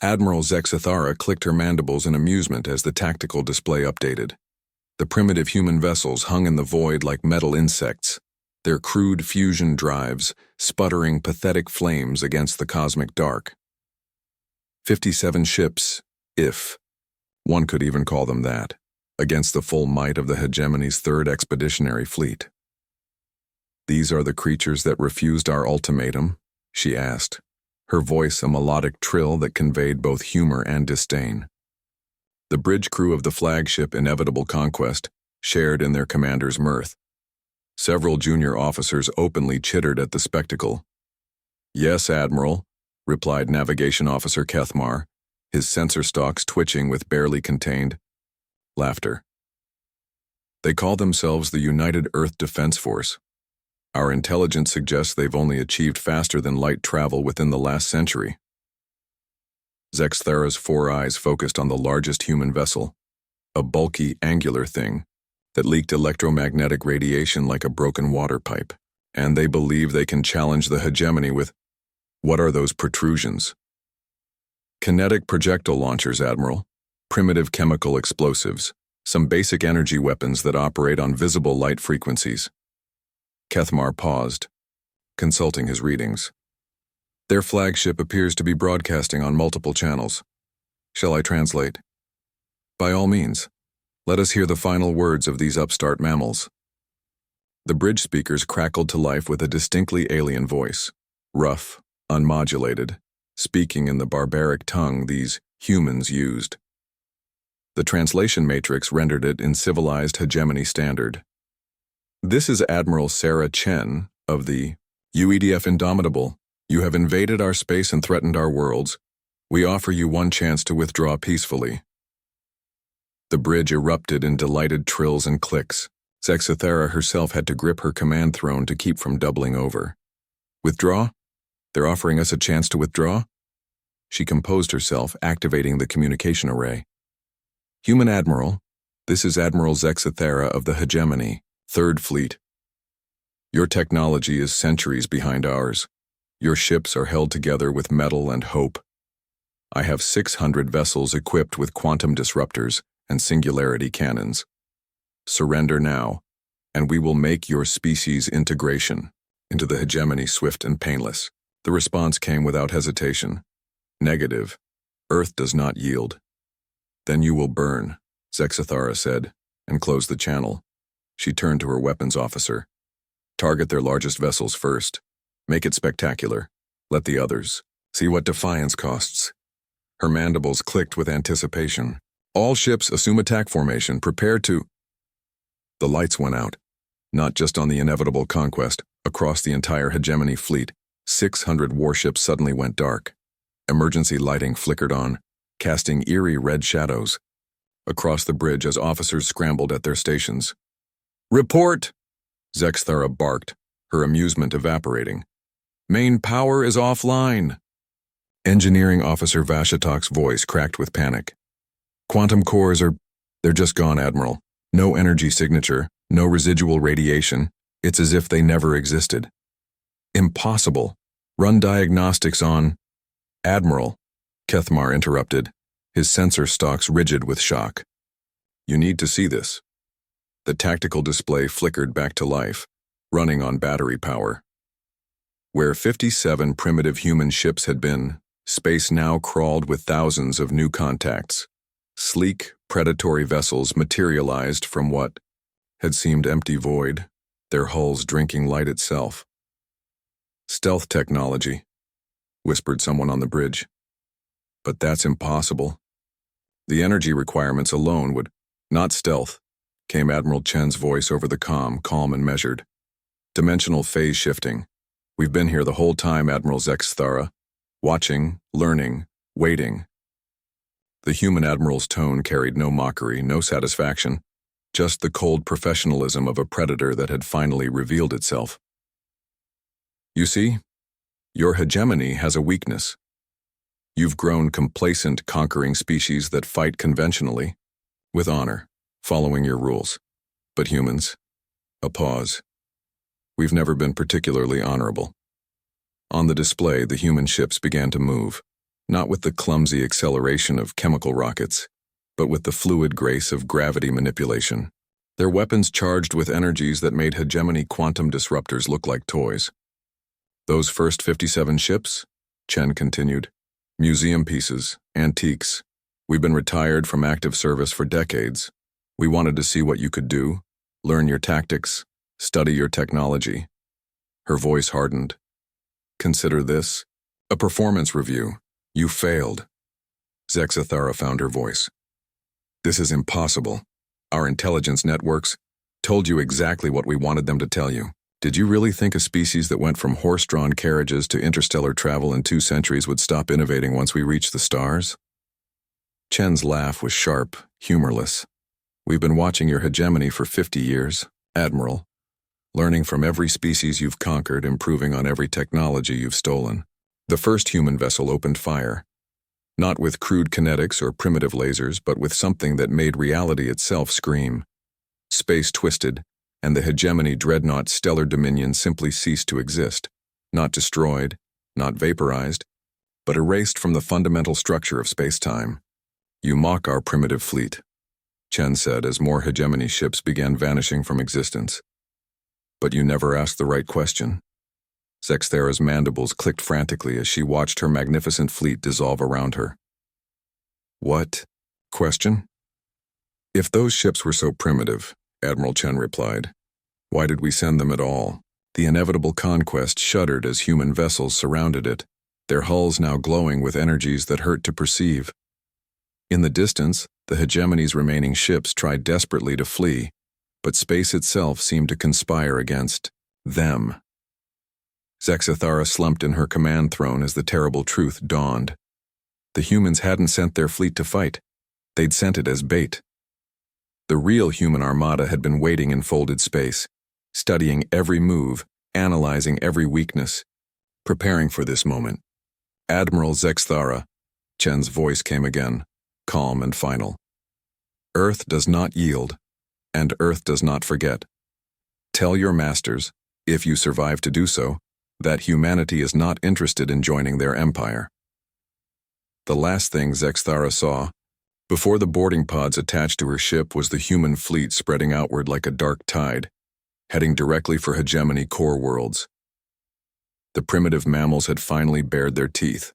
Admiral Zexithara clicked her mandibles in amusement as the tactical display updated. The primitive human vessels hung in the void like metal insects, their crude fusion drives sputtering pathetic flames against the cosmic dark. 57 ships, if one could even call them that, against the full might of the hegemony's third expeditionary fleet. "These are the creatures that refused our ultimatum?" she asked, her voice a melodic trill that conveyed both humor and disdain. The bridge crew of the flagship Inevitable Conquest shared in their commander's mirth. Several junior officers openly chittered at the spectacle. "Yes, Admiral," replied Navigation Officer Kethmar, his sensor stalks twitching with barely contained laughter. "They call themselves the United Earth Defense Force. Our intelligence suggests they've only achieved faster than light travel within the last century." Zexthara's four eyes focused on the largest human vessel, a bulky, angular thing that leaked electromagnetic radiation like a broken water pipe. "And they believe they can challenge the hegemony with— what are those protrusions?" "Kinetic projectile launchers, Admiral. Primitive chemical explosives. Some basic energy weapons that operate on visible light frequencies." Kethmar paused, consulting his readings. "Their flagship appears to be broadcasting on multiple channels. Shall I translate?" "By all means. Let us hear the final words of these upstart mammals." The bridge speakers crackled to life with a distinctly alien voice, rough, unmodulated, speaking in the barbaric tongue these humans used. The translation matrix rendered it in civilized hegemony standard. "This is Admiral Sarah Chen of the UEDF Indomitable. You have invaded our space and threatened our worlds. We offer you one chance to withdraw peacefully." The bridge erupted in delighted trills and clicks. Zexithara herself had to grip her command throne to keep from doubling over. "Withdraw? They're offering us a chance to withdraw?" She composed herself, activating the communication array. "Human Admiral, this is Admiral Zexithara of the Hegemony, Third Fleet. Your technology is centuries behind ours. Your ships are held together with metal and hope. I have 600 vessels equipped with quantum disruptors and singularity cannons. Surrender now, and we will make your species' integration into the hegemony swift and painless." The response came without hesitation. "Negative. Earth does not yield." "Then you will burn," Zexithara said, and closed the channel. She turned to her weapons officer. "Target their largest vessels first. Make it spectacular. Let the others see what defiance costs." Her mandibles clicked with anticipation. "All ships assume attack formation. Prepare to—" The lights went out, not just on the Inevitable Conquest, across the entire hegemony fleet. 600 warships suddenly went dark. Emergency lighting flickered on, casting eerie red shadows across the bridge as officers scrambled at their stations. "Report!" Zexthara barked, her amusement evaporating. "Main power is offline." Engineering Officer Vashatak's voice cracked with panic. "Quantum cores they're just gone, Admiral. No energy signature, no residual radiation. It's as if they never existed." "Impossible. Run diagnostics on—" "Admiral," Kethmar interrupted, his sensor stalks rigid with shock. "You need to see this." The tactical display flickered back to life, running on battery power. Where 57 primitive human ships had been, space now crawled with thousands of new contacts. Sleek, predatory vessels materialized from what had seemed empty void, their hulls drinking light itself. "Stealth technology," whispered someone on the bridge. "But that's impossible. The energy requirements alone would—" "Not stealth," came Admiral Chen's voice over the comm, calm and measured. "Dimensional phase shifting. We've been here the whole time, Admiral Zexthara. Watching, learning, waiting." The human admiral's tone carried no mockery, no satisfaction, just the cold professionalism of a predator that had finally revealed itself. "You see, your hegemony has a weakness. You've grown complacent, conquering species that fight conventionally, with honor, following your rules. But humans—" A pause. "We've never been particularly honorable." On the display, the human ships began to move, not with the clumsy acceleration of chemical rockets, but with the fluid grace of gravity manipulation. Their weapons charged with energies that made hegemony quantum disruptors look like toys. Those first 57 ships, Chen continued, museum pieces, antiques. We've been retired from active service for decades. We wanted to see what you could do, learn your tactics, study your technology. Her voice hardened. Consider this a performance review. You failed. Zexathara found her voice. This is impossible. Our intelligence networks told you exactly what we wanted them to tell you. Did you really think a species that went from horse-drawn carriages to interstellar travel in 2 centuries would stop innovating once we reached the stars? Chen's laugh was sharp, humorless. We've been watching your hegemony for 50 years, Admiral, learning from every species you've conquered, improving on every technology you've stolen. The first human vessel opened fire, not with crude kinetics or primitive lasers, but with something that made reality itself scream. Space twisted, and the hegemony dreadnought stellar dominion simply ceased to exist, not destroyed, not vaporized, but erased from the fundamental structure of space-time. You mock our primitive fleet, Chen said as more hegemony ships began vanishing from existence. But you never asked the right question. Zexthara's mandibles clicked frantically as she watched her magnificent fleet dissolve around her. What? Question? If those ships were so primitive, Admiral Chen replied, why did we send them at all? The inevitable conquest shuddered as human vessels surrounded it, their hulls now glowing with energies that hurt to perceive. In the distance, the hegemony's remaining ships tried desperately to flee, but space itself seemed to conspire against them. Zexathara slumped in her command throne as the terrible truth dawned. The humans hadn't sent their fleet to fight. They'd sent it as bait. The real human armada had been waiting in folded space, studying every move, analyzing every weakness, preparing for this moment. Admiral Zexthara, Chen's voice came again, calm and final. Earth does not yield, and Earth does not forget. Tell your masters, if you survive to do so, that humanity is not interested in joining their empire. The last thing Zexthara saw, before the boarding pods attached to her ship, was the human fleet spreading outward like a dark tide, heading directly for hegemony core worlds. The primitive mammals had finally bared their teeth.